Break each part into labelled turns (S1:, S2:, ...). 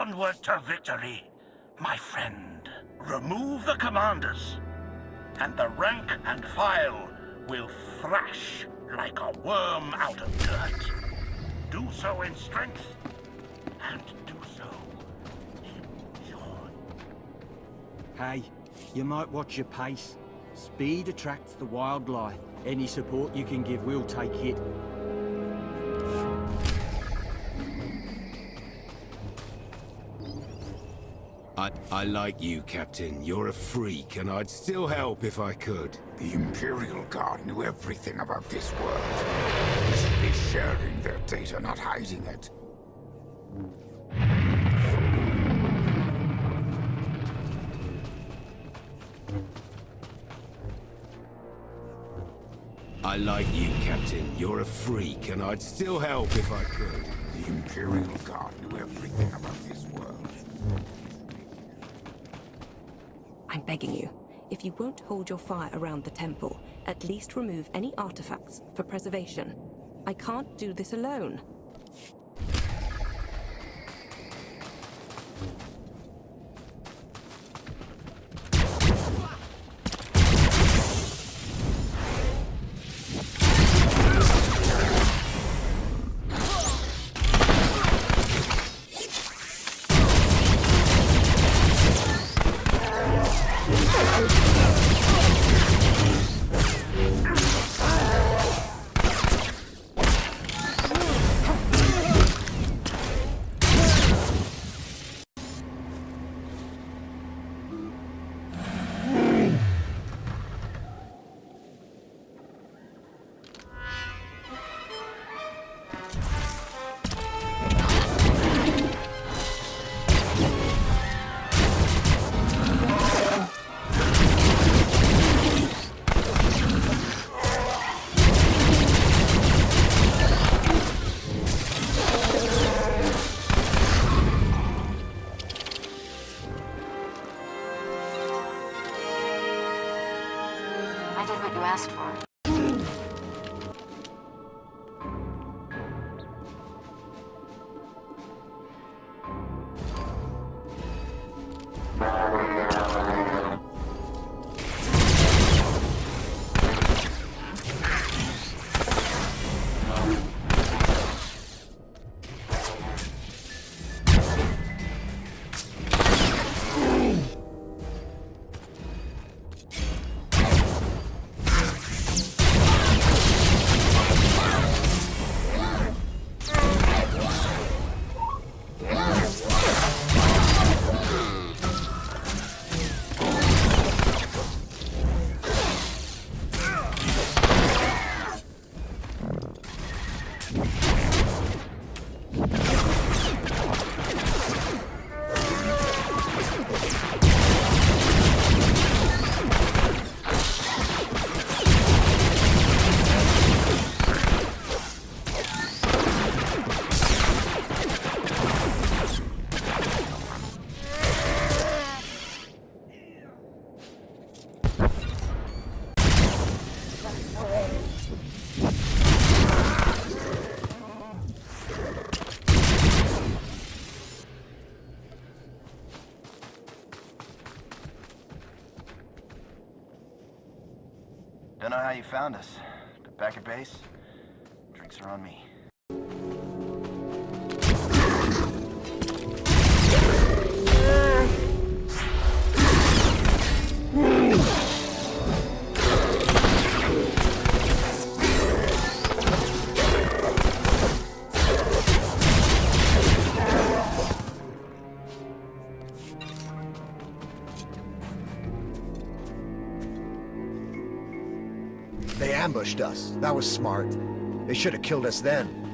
S1: Onward to victory, my friend. Remove the commanders, and the rank and file will thrash like a worm out of dirt. Do so in strength, and do so in joy.
S2: Hey, you might watch your pace. Speed attracts the wildlife. Any support you can give, we'll take it.
S3: I like you, Captain. You're a freak, and I'd still help if I could.
S4: The Imperial Guard knew everything about this world. They should be sharing their data, not hiding it.
S3: I like you, Captain. You're a freak, and I'd still help if I could.
S4: The Imperial Guard knew everything about this world.
S5: I'm begging you, if you won't hold your fire around the temple, at least remove any artifacts for preservation. I can't do this alone.
S6: I did what you asked for.
S7: Don't know how you found us, but back at base, drinks are on me.
S8: They ambushed us. That was smart. They should have killed us then.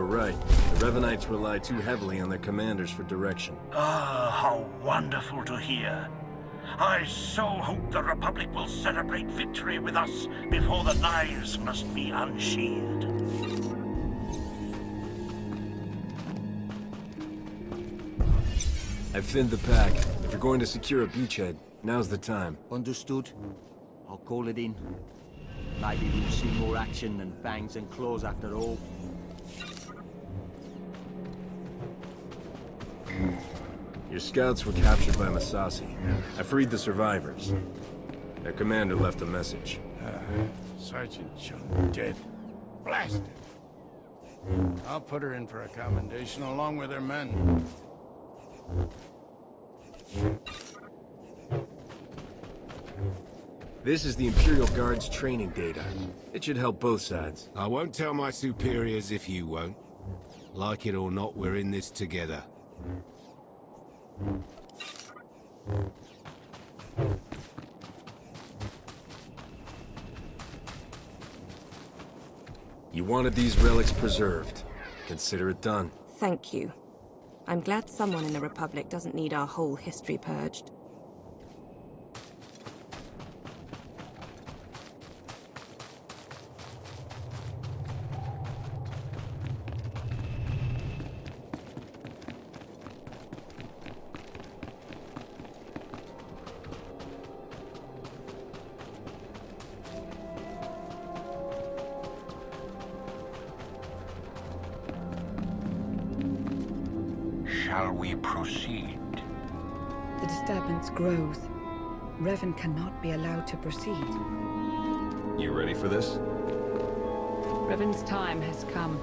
S9: right. The Revanites rely too heavily on their commanders for direction.
S1: Ah, how wonderful to hear. I so hope the Republic will celebrate victory with us before the knives must be unsheathed.
S9: I've thinned the pack. If you're going to secure a beachhead, now's the time.
S2: Understood. I'll call it in. Maybe we'll see more action than fangs and claws after all.
S9: Your scouts were captured by Masasi. I freed the survivors. Their commander left a message.
S4: Sergeant Chung dead. Blasted. I'll put her in for a commendation along with her men.
S9: This is the Imperial Guard's training data. It should help both sides.
S3: I won't tell my superiors if you won't. Like it or not, we're in this together.
S9: You wanted these relics preserved. Consider it done.
S5: Thank you. I'm glad someone in the Republic doesn't need our whole history purged.
S1: Shall we proceed?
S10: The disturbance grows. Revan cannot be allowed to proceed.
S9: You ready for this?
S10: Revan's time has come.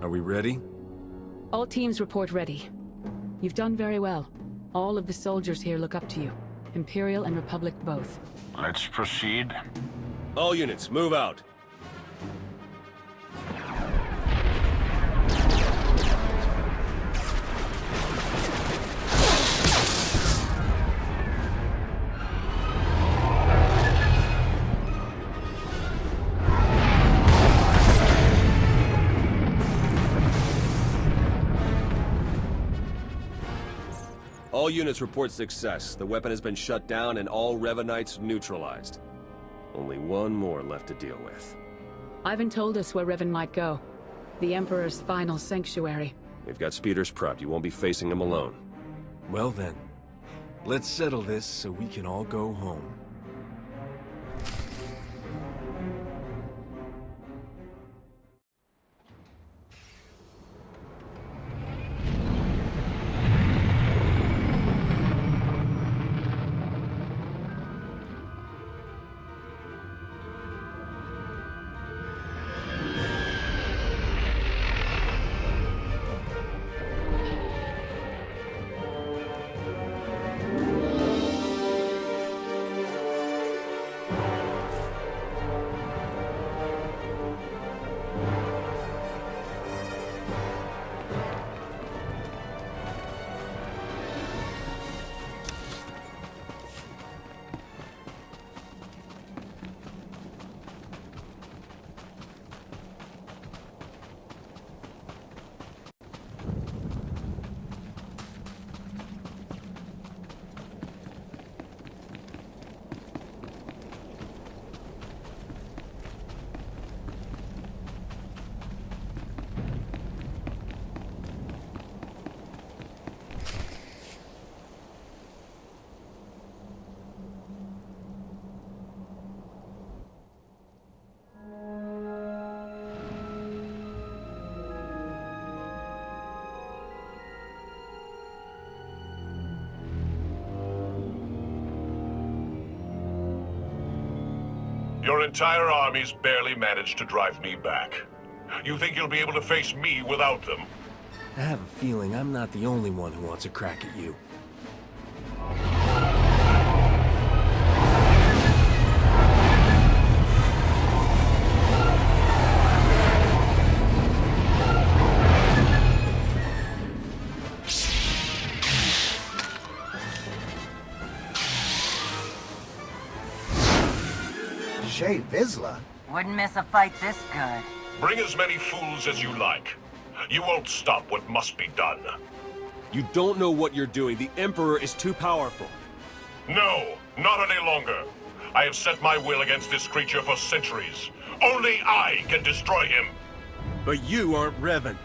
S9: Are we ready?
S10: All teams report ready. You've done very well. All of the soldiers here look up to you. Imperial and Republic both.
S1: Let's proceed.
S9: All units, move out.
S11: All units report success. The weapon has been shut down and all Revanites neutralized. Only one more left to deal with.
S10: Ivan told us where Revan might go. The Emperor's final sanctuary.
S11: We've got speeders prepped. You won't be facing him alone.
S9: Well then, let's settle this so we can all go home.
S12: Your entire army's barely managed to drive me back. You think you'll be able to face me without them?
S9: I have a feeling I'm not the only one who wants a crack at you.
S8: Hey, Vizsla.
S6: Wouldn't miss a fight this good.
S12: Bring as many fools as you like. You won't stop what must be done.
S11: You don't know what you're doing. The Emperor is too powerful.
S12: No, not any longer. I have set my will against this creature for centuries. Only I can destroy him.
S3: But you aren't Revan.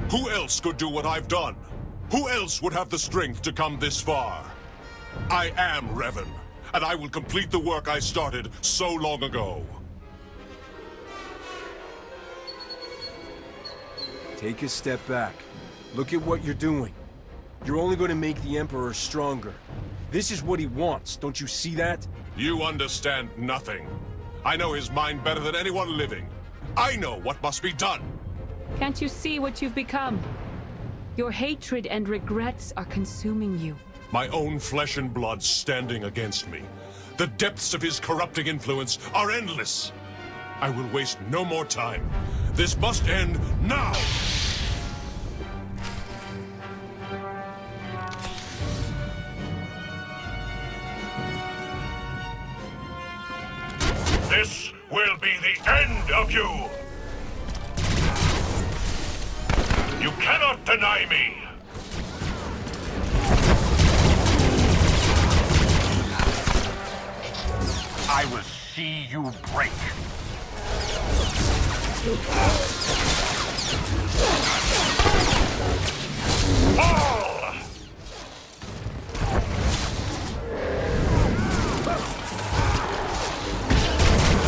S12: Who else could do what I've done? Who else would have the strength to come this far? I am Revan, and I will complete the work I started so long ago.
S3: Take a step back. Look at what you're doing. You're only going to make the Emperor stronger. This is what he wants, don't you see that?
S12: You understand nothing. I know his mind better than anyone living. I know what must be done.
S10: Can't you see what you've become? Your hatred and regrets are consuming you.
S12: My own flesh and blood standing against me. The depths of his corrupting influence are endless. I will waste no more time. This must end now! This will be the end of you! You cannot deny me! I will see you break. Fall!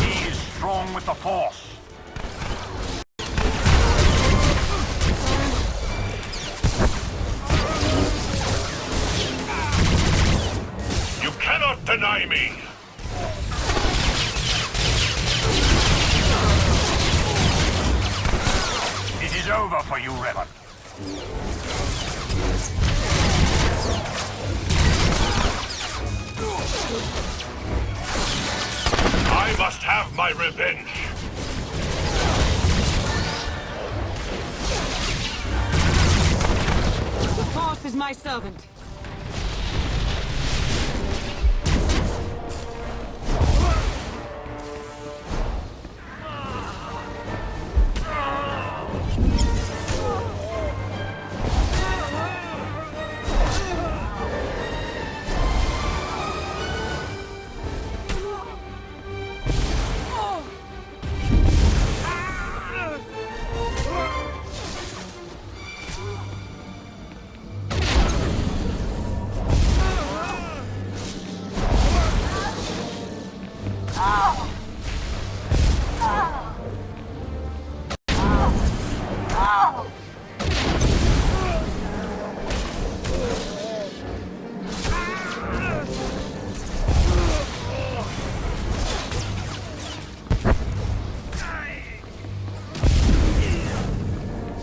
S12: He is strong with the Force. You cannot deny me! It is over for you, Revan. I must have my revenge.
S10: The Force is my servant.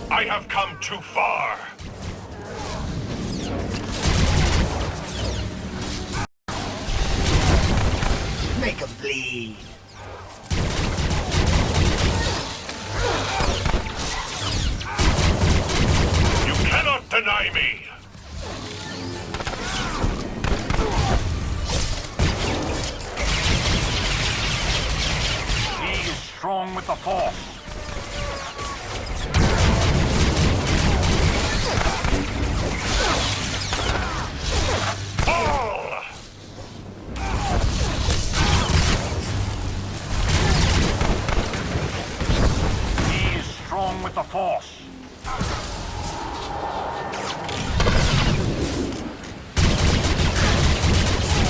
S12: I have come too far.
S8: Make him bleed.
S12: You cannot deny me. He is strong with the Force. With the Force.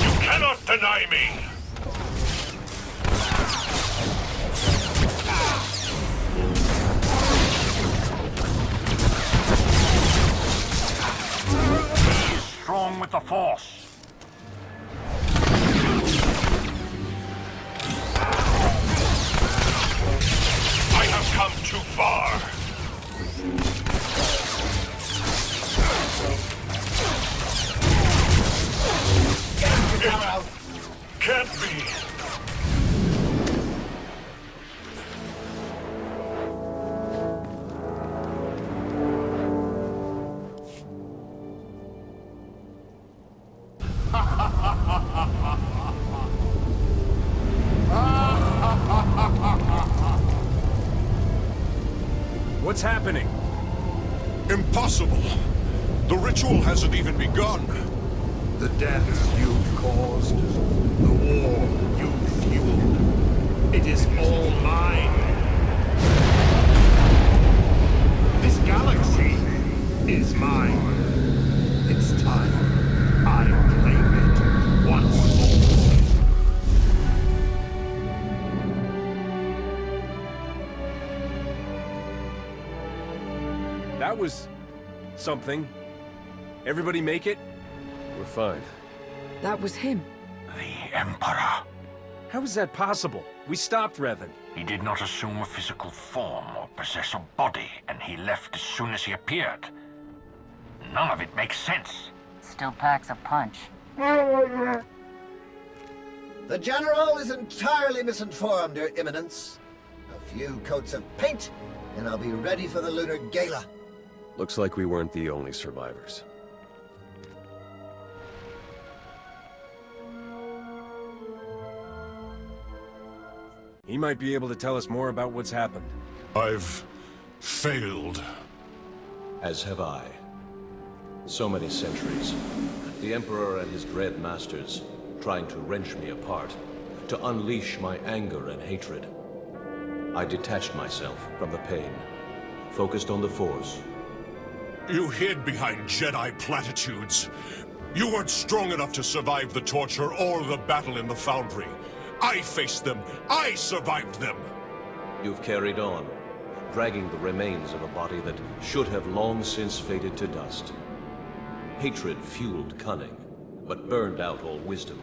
S12: You cannot deny me. He is strong with the Force. I have come too far. It can't be.
S3: What's happening?
S12: Impossible! The ritual hasn't even begun.
S13: The deaths you've caused, the war you've fueled, it is all mine. This galaxy is mine. It's time I claim it once more.
S3: That was... something. Everybody make it?
S11: We're fine.
S10: That was him.
S1: The Emperor.
S3: How is that possible? We stopped Revan.
S1: He did not assume a physical form or possess a body, and he left as soon as he appeared. None of it makes sense.
S6: Still packs a punch.
S8: The General is entirely misinformed, Your Eminence. A few coats of paint, and I'll be ready for the Lunar Gala.
S11: Looks like we weren't the only survivors.
S3: He might be able to tell us more about what's happened.
S12: I've failed.
S14: As have I. So many centuries. The Emperor and his dread masters, trying to wrench me apart, to unleash my anger and hatred. I detached myself from the pain, focused on the Force.
S12: You hid behind Jedi platitudes. You weren't strong enough to survive the torture or the battle in the Foundry. I faced them. I survived them.
S14: You've carried on, dragging the remains of a body that should have long since faded to dust. Hatred fueled cunning, but burned out all wisdom.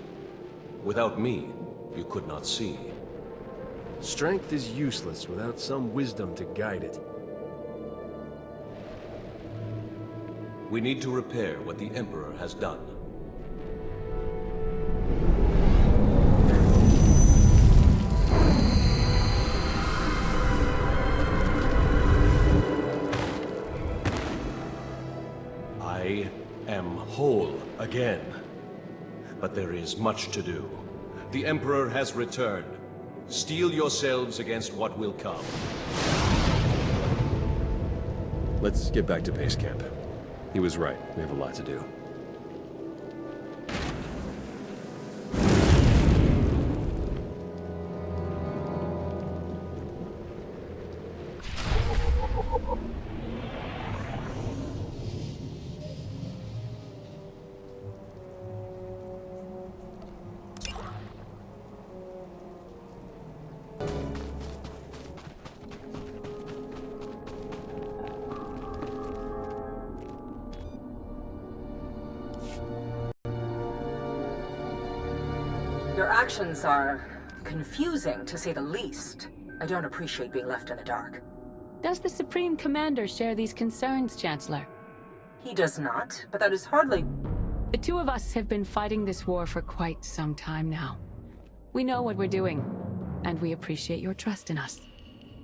S14: Without me, you could not see.
S3: Strength is useless without some wisdom to guide it.
S14: We need to repair what the Emperor has done. I am whole again. But there is much to do. The Emperor has returned. Steel yourselves against what will come.
S11: Let's get back to base camp. He was right. We have a lot to do.
S15: Your actions are confusing, to say the least. I don't appreciate being left in the dark.
S10: Does the Supreme Commander share these concerns, Chancellor?
S15: He does not, but that is hardly...
S10: The two of us have been fighting this war for quite some time now. We know what we're doing, and we appreciate your trust in us.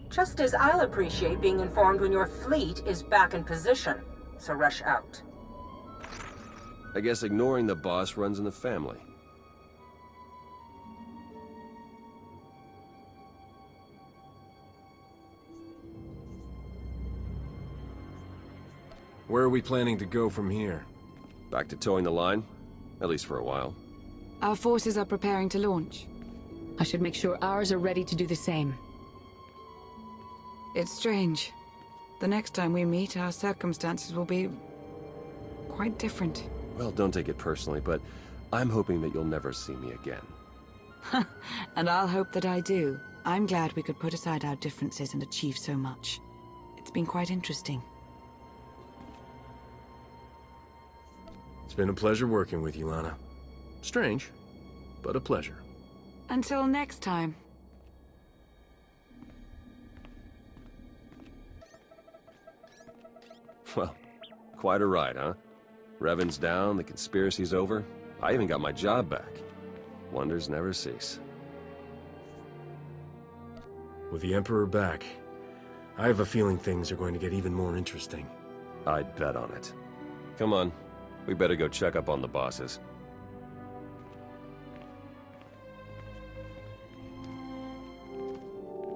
S15: Just as I'll appreciate being informed when your fleet is back in position, so rush out.
S11: I guess ignoring the boss runs in the family.
S3: Where are we planning to go from here?
S11: Back to towing the line? At least for a while.
S10: Our forces are preparing to launch. I should make sure ours are ready to do the same.
S16: It's strange. The next time we meet, our circumstances will be... quite different.
S11: Well, don't take it personally, but I'm hoping that you'll never see me again.
S16: And I'll hope that I do. I'm glad we could put aside our differences and achieve so much. It's been quite interesting.
S3: It's been a pleasure working with you, Lana. Strange, but a pleasure.
S16: Until next time.
S11: Well, quite a ride, huh? Revan's down, the conspiracy's over. I even got my job back. Wonders never cease.
S3: With the Emperor back, I have a feeling things are going to get even more interesting.
S11: I'd bet on it. Come on. We better go check up on the bosses.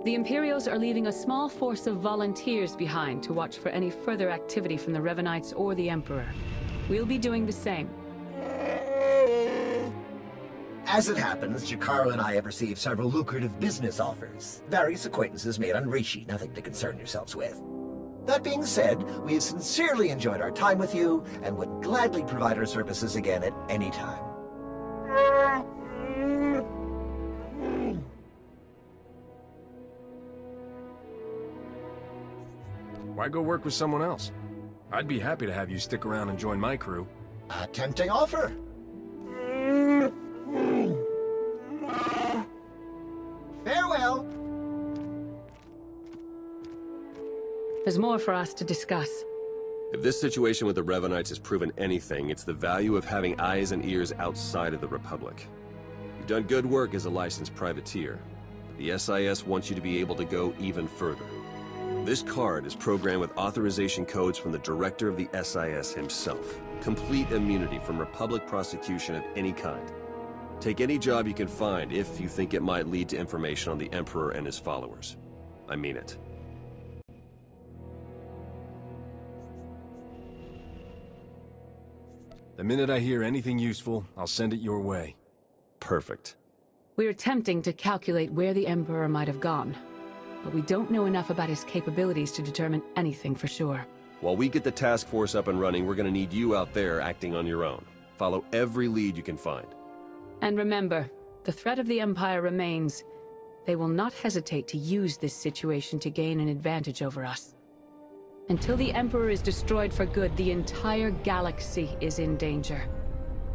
S10: The Imperials are leaving a small force of volunteers behind to watch for any further activity from the Revanites or the Emperor. We'll be doing the same.
S8: As it happens, Jakaro and I have received several lucrative business offers. Various acquaintances made on Rishi, nothing to concern yourselves with. That being said, we have sincerely enjoyed our time with you, and would gladly provide our services again at any time.
S3: Why go work with someone else? I'd be happy to have you stick around and join my crew.
S8: A tempting offer. Farewell.
S10: There's more for us to discuss.
S11: If this situation with the Revanites has proven anything, it's the value of having eyes and ears outside of the Republic. You've done good work as a licensed privateer. The SIS wants you to be able to go even further. This card is programmed with authorization codes from the director of the SIS himself. Complete immunity from Republic prosecution of any kind. Take any job you can find if you think it might lead to information on the Emperor and his followers. I mean it.
S3: The minute I hear anything useful, I'll send it your way.
S11: Perfect.
S10: We're attempting to calculate where the Emperor might have gone, but we don't know enough about his capabilities to determine anything for sure.
S11: While we get the task force up and running, we're gonna need you out there acting on your own. Follow every lead you can find.
S10: And remember, the threat of the Empire remains. They will not hesitate to use this situation to gain an advantage over us. Until the Emperor is destroyed for good, the entire galaxy is in danger.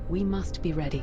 S10: We must be ready.